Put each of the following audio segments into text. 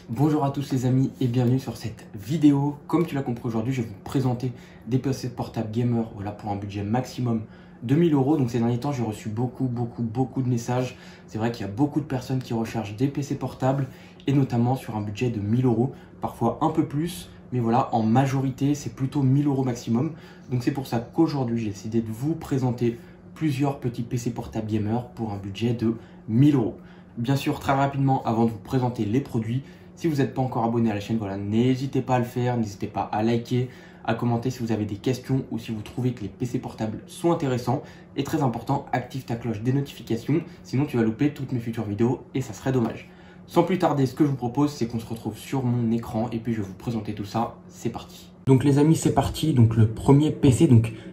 Bonjour à tous les amis et bienvenue sur cette vidéo. Comme tu l'as compris aujourd'hui, je vais vous présenter des PC portables gamer pour un budget maximum de 1000 €. Donc ces derniers temps, j'ai reçu beaucoup de messages. C'est vrai qu'il y a beaucoup de personnes qui recherchent des PC portables et notamment sur un budget de 1000 €, parfois un peu plus. Mais voilà, en majorité, c'est plutôt 1000 € maximum. Donc c'est pour ça qu'aujourd'hui, j'ai décidé de vous présenter plusieurs petits PC portables gamer pour un budget de 1000 €. Bien sûr, très rapidement, avant de vous présenter les produits, si vous n'êtes pas encore abonné à la chaîne, n'hésitez pas à le faire, n'hésitez pas à liker, à commenter si vous avez des questions ou si vous trouvez que les PC portables sont intéressants. Et très important, active ta cloche des notifications, sinon tu vas louper toutes mes futures vidéos et ça serait dommage. Sans plus tarder, ce que je vous propose, c'est qu'on se retrouve sur mon écran et puis je vais vous présenter tout ça. C'est parti. Donc les amis, c'est parti. Donc le premier PC.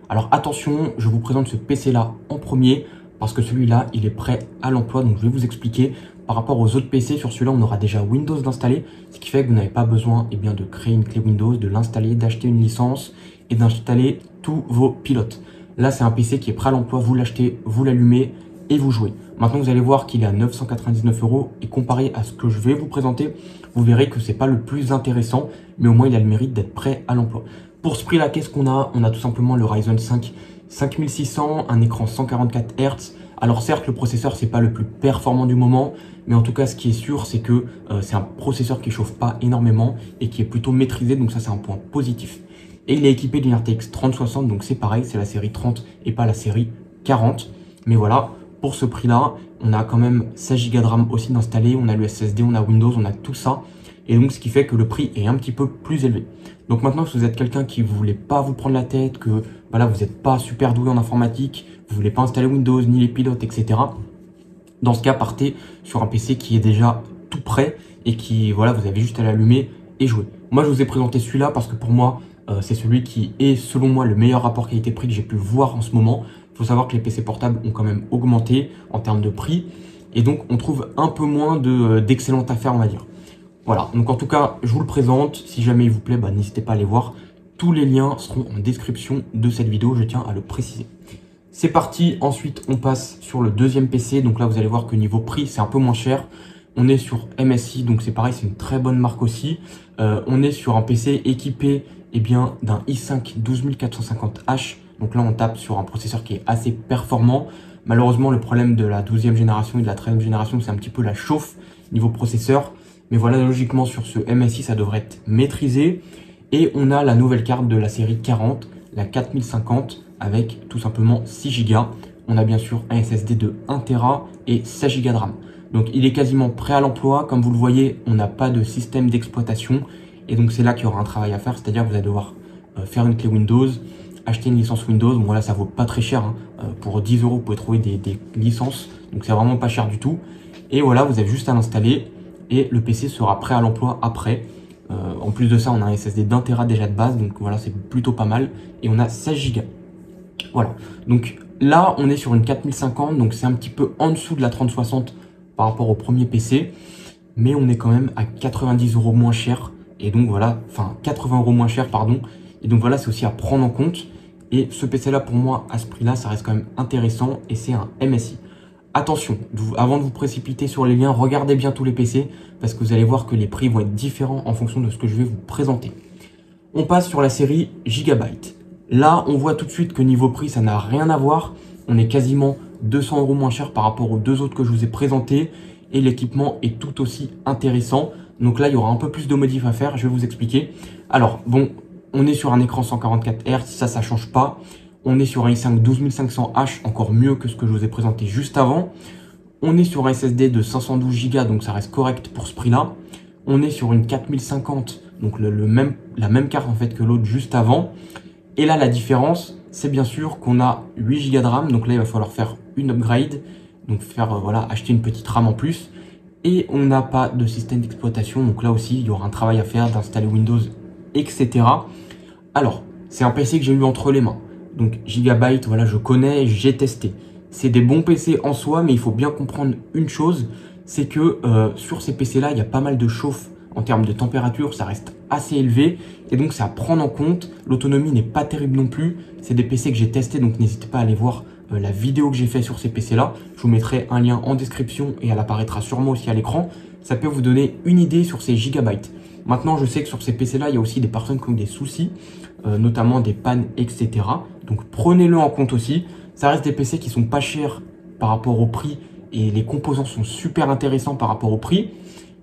Alors attention, je vous présente ce PC là en premier parce que celui-là, il est prêt à l'emploi. Donc je vais vous expliquer. Par rapport aux autres PC, sur celui-là, on aura déjà Windows d'installer, ce qui fait que vous n'avez pas besoin de créer une clé Windows, de l'installer, d'acheter une licence et d'installer tous vos pilotes. Là, c'est un PC qui est prêt à l'emploi. Vous l'achetez, vous l'allumez et vous jouez. Maintenant, vous allez voir qu'il est à 999 € et comparé à ce que je vais vous présenter, vous verrez que c'est pas le plus intéressant, mais au moins il a le mérite d'être prêt à l'emploi. Pour ce prix-là, qu'est-ce qu'on a? On a tout simplement le Ryzen 5 5600, un écran 144 Hz. Alors certes, le processeur, c'est pas le plus performant du moment, mais en tout cas, ce qui est sûr, c'est que c'est un processeur qui chauffe pas énormément et qui est plutôt maîtrisé, donc ça, c'est un point positif. Et il est équipé d'une RTX 3060, donc c'est pareil, c'est la série 30 et pas la série 40. Mais voilà, pour ce prix-là, on a quand même 16 Go de RAM aussi d'installer, on a le SSD, on a Windows, on a tout ça. Et donc, ce qui fait que le prix est un petit peu plus élevé. Donc maintenant, si vous êtes quelqu'un qui ne voulait pas vous prendre la tête, que vous n'êtes pas super doué en informatique, vous ne voulez pas installer Windows, ni les pilotes, etc. Dans ce cas, partez sur un PC qui est déjà tout prêt et qui, vous avez juste à l'allumer et jouer. Moi, je vous ai présenté celui-là parce que pour moi, c'est celui qui est, selon moi, le meilleur rapport qualité-prix que j'ai pu voir en ce moment. Il faut savoir que les PC portables ont quand même augmenté en termes de prix et donc on trouve un peu moins d'excellentes affaires, on va dire. Voilà, donc en tout cas, je vous le présente. Si jamais il vous plaît, n'hésitez pas à aller voir. Tous les liens seront en description de cette vidéo, je tiens à le préciser. C'est parti, ensuite on passe sur le deuxième PC. Donc là, vous allez voir que niveau prix, c'est un peu moins cher. On est sur MSI, donc c'est pareil, c'est une très bonne marque aussi. On est sur un PC équipé d'un i5 12450H. Donc là, on tape sur un processeur qui est assez performant. Malheureusement, le problème de la 12e génération et de la 13e génération, c'est un petit peu la chauffe niveau processeur. Mais voilà, logiquement, sur ce MSI, ça devrait être maîtrisé. Et on a la nouvelle carte de la série 40, la 4050, avec tout simplement 6 Go. On a bien sûr un SSD de 1 Tera et 16 Go de RAM. Donc, il est quasiment prêt à l'emploi. Comme vous le voyez, on n'a pas de système d'exploitation. Et donc, c'est là qu'il y aura un travail à faire. C'est-à-dire que vous allez devoir faire une clé Windows, acheter une licence Windows. Bon, là, ça vaut pas très cher. Pour 10 €, vous pouvez trouver des licences. Donc, c'est vraiment pas cher du tout. Et voilà, vous avez juste à l'installer. Et le PC sera prêt à l'emploi après. En plus de ça, on a un SSD d'1 Tera déjà de base, donc voilà, c'est plutôt pas mal. Et on a 16 Go. Voilà, donc là, on est sur une 4050, donc c'est un petit peu en dessous de la 3060 par rapport au premier PC. Mais on est quand même à 90 € moins cher. Et donc voilà, enfin 80 € moins cher, pardon. Et donc voilà, c'est aussi à prendre en compte. Et ce PC-là, pour moi, à ce prix-là, ça reste quand même intéressant. Et c'est un MSI. Attention, avant de vous précipiter sur les liens, regardez bien tous les PC parce que vous allez voir que les prix vont être différents en fonction de ce que je vais vous présenter. On passe sur la série Gigabyte. Là, on voit tout de suite que niveau prix, ça n'a rien à voir. On est quasiment 200 € moins cher par rapport aux deux autres que je vous ai présentés et l'équipement est tout aussi intéressant. Donc là, il y aura un peu plus de modifs à faire, je vais vous expliquer. Alors, bon, on est sur un écran 144 Hz, ça change pas. On est sur un i5 12500H, encore mieux que ce que je vous ai présenté juste avant. On est sur un SSD de 512 Go, donc ça reste correct pour ce prix-là. On est sur une 4050, donc la même carte en fait que l'autre juste avant. Et là, la différence, c'est bien sûr qu'on a 8 Go de RAM, donc là, il va falloir faire une upgrade, donc acheter une petite RAM en plus. Et on n'a pas de système d'exploitation, donc là aussi, il y aura un travail à faire d'installer Windows, etc. Alors, c'est un PC que j'ai eu entre les mains. Donc Gigabyte, je connais, j'ai testé. C'est des bons PC en soi, mais il faut bien comprendre une chose, c'est que sur ces PC-là, il y a pas mal de chauffe en termes de température, ça reste assez élevé. Et donc, c'est à prendre en compte. L'autonomie n'est pas terrible non plus. C'est des PC que j'ai testés, donc n'hésitez pas à aller voir la vidéo que j'ai fait sur ces PC-là. Je vous mettrai un lien en description et elle apparaîtra sûrement aussi à l'écran. ça peut vous donner une idée sur ces gigabytes. Maintenant, je sais que sur ces PC-là, il y a aussi des personnes qui ont des soucis, notamment des pannes, etc. Donc, prenez-le en compte aussi. Ça reste des PC qui sont pas chers par rapport au prix et les composants sont super intéressants par rapport au prix.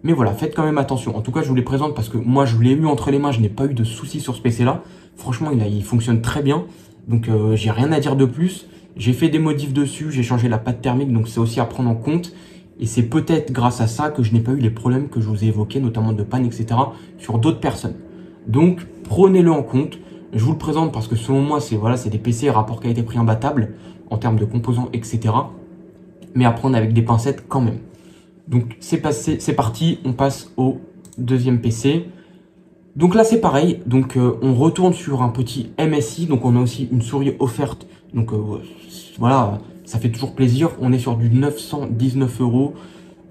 Mais voilà, faites quand même attention. En tout cas, je vous les présente parce que moi, je l'ai eu entre les mains. Je n'ai pas eu de soucis sur ce PC-là. Franchement, il fonctionne très bien. Donc, j'ai rien à dire de plus. J'ai fait des modifs dessus. J'ai changé la pâte thermique. Donc, c'est aussi à prendre en compte. Et c'est peut-être grâce à ça que je n'ai pas eu les problèmes que je vous ai évoqués, notamment de panne, etc. sur d'autres personnes. Donc, prenez-le en compte. Je vous le présente parce que selon moi, c'est des PC rapport qualité-prix imbattable en termes de composants, etc. Mais à prendre avec des pincettes quand même. Donc, c'est parti. On passe au deuxième PC. Donc là, c'est pareil. Donc, on retourne sur un petit MSI. Donc, on a aussi une souris offerte. Donc, voilà, ça fait toujours plaisir. On est sur du 919 €.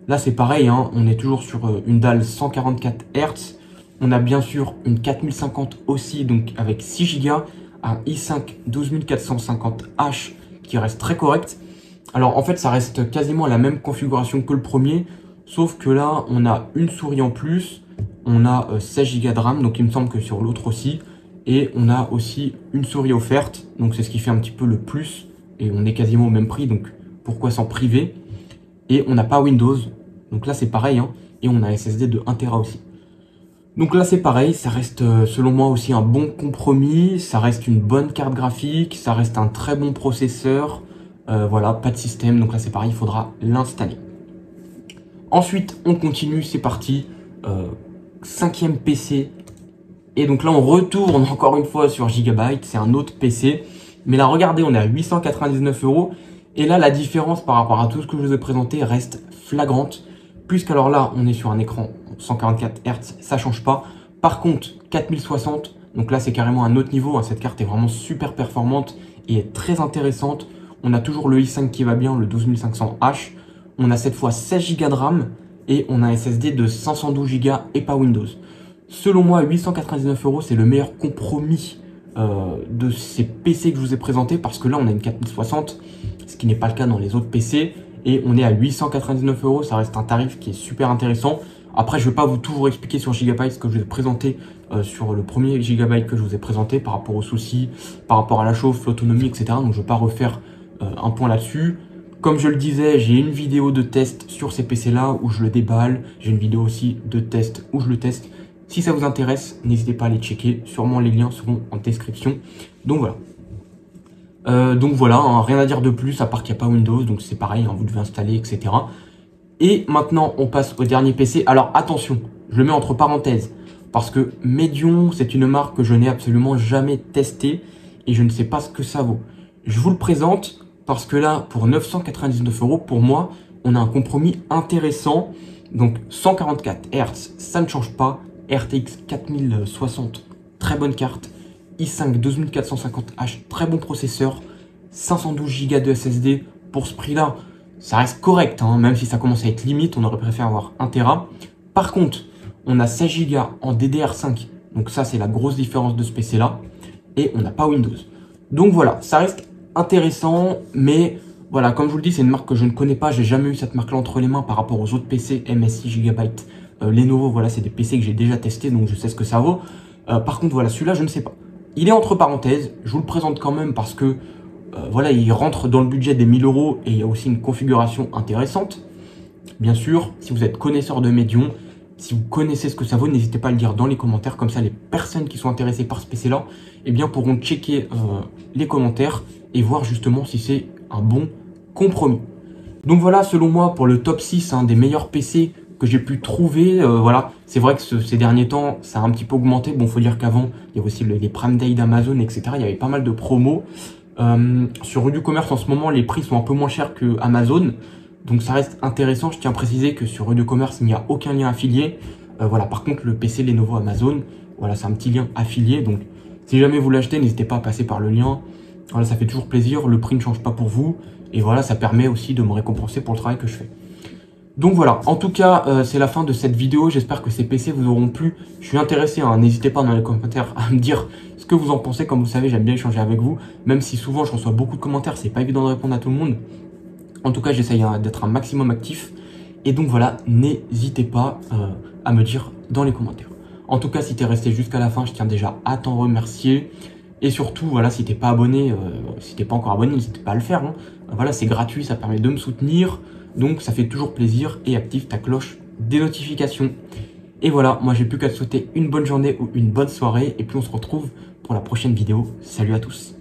Là, c'est pareil. Hein, on est toujours sur une dalle 144 Hz. On a bien sûr une 4050 aussi, donc avec 6 Go, un i5 12450H qui reste très correct. Alors, en fait, ça reste quasiment la même configuration que le premier, sauf que là, on a une souris en plus. On a 16 Go de RAM, donc il me semble que sur l'autre aussi. Et on a aussi une souris offerte, donc c'est ce qui fait un petit peu le plus. Et on est quasiment au même prix, donc pourquoi s'en priver? Et on n'a pas Windows, donc là c'est pareil, hein. Et on a un SSD de 1 Tera aussi. Donc là c'est pareil, ça reste selon moi aussi un bon compromis. Ça reste une bonne carte graphique, ça reste un très bon processeur. Voilà, pas de système, donc là c'est pareil, il faudra l'installer. Ensuite, on continue, c'est parti. Cinquième PC. Et donc là, on retourne encore une fois sur Gigabyte. C'est un autre PC. Mais là, regardez, on est à 899 €. Et là, la différence par rapport à tout ce que je vous ai présenté reste flagrante. Puisqu'alors là, on est sur un écran 144 Hz. Ça change pas. Par contre, 4060. Donc là, c'est carrément un autre niveau. Hein. Cette carte est vraiment super performante et est très intéressante. On a toujours le i5 qui va bien, le 12500H. On a cette fois 16 Go de RAM. Et on a un SSD de 512 Go et pas Windows. Selon moi, 899 €, c'est le meilleur compromis de ces PC que je vous ai présentés parce que là, on a une 4060, ce qui n'est pas le cas dans les autres PC. Et on est à 899 €, ça reste un tarif qui est super intéressant. Après, je ne vais pas tout vous expliquer sur Gigabyte ce que je vous ai présenté sur le premier Gigabyte que je vous ai présenté par rapport aux soucis, par rapport à la chauffe, l'autonomie, etc. Donc, je ne vais pas refaire un point là-dessus. Comme je le disais, j'ai une vidéo de test sur ces PC-là où je le déballe. J'ai une vidéo aussi de test où je le teste. Si ça vous intéresse, n'hésitez pas à les checker. Sûrement, les liens seront en description. Donc voilà. Hein, rien à dire de plus à part qu'il n'y a pas Windows. Donc c'est pareil, hein, vous devez installer, etc. Et maintenant, on passe au dernier PC. Alors attention, je le mets entre parenthèses. Parce que Medion, c'est une marque que je n'ai absolument jamais testée. Et je ne sais pas ce que ça vaut. Je vous le présente. Parce que là, pour 999 €, pour moi, on a un compromis intéressant. Donc, 144 Hz, ça ne change pas. RTX 4060, très bonne carte. i5 12450H, très bon processeur. 512 Go de SSD. Pour ce prix-là, ça reste correct. Hein, même si ça commence à être limite, on aurait préféré avoir 1 Tera. Par contre, on a 16 Go en DDR5. Donc ça, c'est la grosse différence de ce PC-là. Et on n'a pas Windows. Donc voilà, ça reste intéressant, mais voilà, comme je vous le dis, c'est une marque que je ne connais pas. J'ai jamais eu cette marque-là entre les mains par rapport aux autres PC, MSI, Gigabyte, Lenovo. Voilà, c'est des PC que j'ai déjà testés, donc je sais ce que ça vaut. Par contre, voilà, celui-là, je ne sais pas. Il est entre parenthèses. Je vous le présente quand même parce que voilà, il rentre dans le budget des 1000 € et il y a aussi une configuration intéressante. Bien sûr, si vous êtes connaisseur de Medion, si vous connaissez ce que ça vaut, n'hésitez pas à le dire dans les commentaires. Comme ça, les personnes qui sont intéressées par ce PC-là, eh bien, pourront checker les commentaires et voir justement si c'est un bon compromis. Donc voilà, selon moi, pour le top 6 des meilleurs PC que j'ai pu trouver, voilà, c'est vrai que ces derniers temps, ça a un petit peu augmenté. Bon, faut dire qu'avant, il y avait aussi les Prime Day d'Amazon, etc. Il y avait pas mal de promos. Sur Rue du Commerce, en ce moment, les prix sont un peu moins chers que Amazon. Donc ça reste intéressant. Je tiens à préciser que sur Rue du Commerce, il n'y a aucun lien affilié. Voilà, par contre, le PC Lenovo Amazon, voilà, c'est un petit lien affilié. Donc si jamais vous l'achetez, n'hésitez pas à passer par le lien. Voilà, ça fait toujours plaisir. Le prix ne change pas pour vous. Et voilà, ça permet aussi de me récompenser pour le travail que je fais. Donc voilà, en tout cas, c'est la fin de cette vidéo. J'espère que ces PC vous auront plu. Je suis intéressé, hein. N'hésitez pas dans les commentaires à me dire ce que vous en pensez. Comme vous savez, j'aime bien échanger avec vous. Même si souvent, je reçois beaucoup de commentaires, c'est pas évident de répondre à tout le monde. En tout cas, j'essaye d'être un maximum actif. Et donc voilà, n'hésitez pas à me dire dans les commentaires. En tout cas, si tu es resté jusqu'à la fin, je tiens déjà à t'en remercier. Et surtout, voilà, si t'es pas abonné, si t'es pas encore abonné, n'hésite pas à le faire. Hein. Voilà, c'est gratuit, ça permet de me soutenir. Donc ça fait toujours plaisir et active ta cloche des notifications. Et voilà, moi j'ai plus qu'à te souhaiter une bonne journée ou une bonne soirée. Et puis on se retrouve pour la prochaine vidéo. Salut à tous.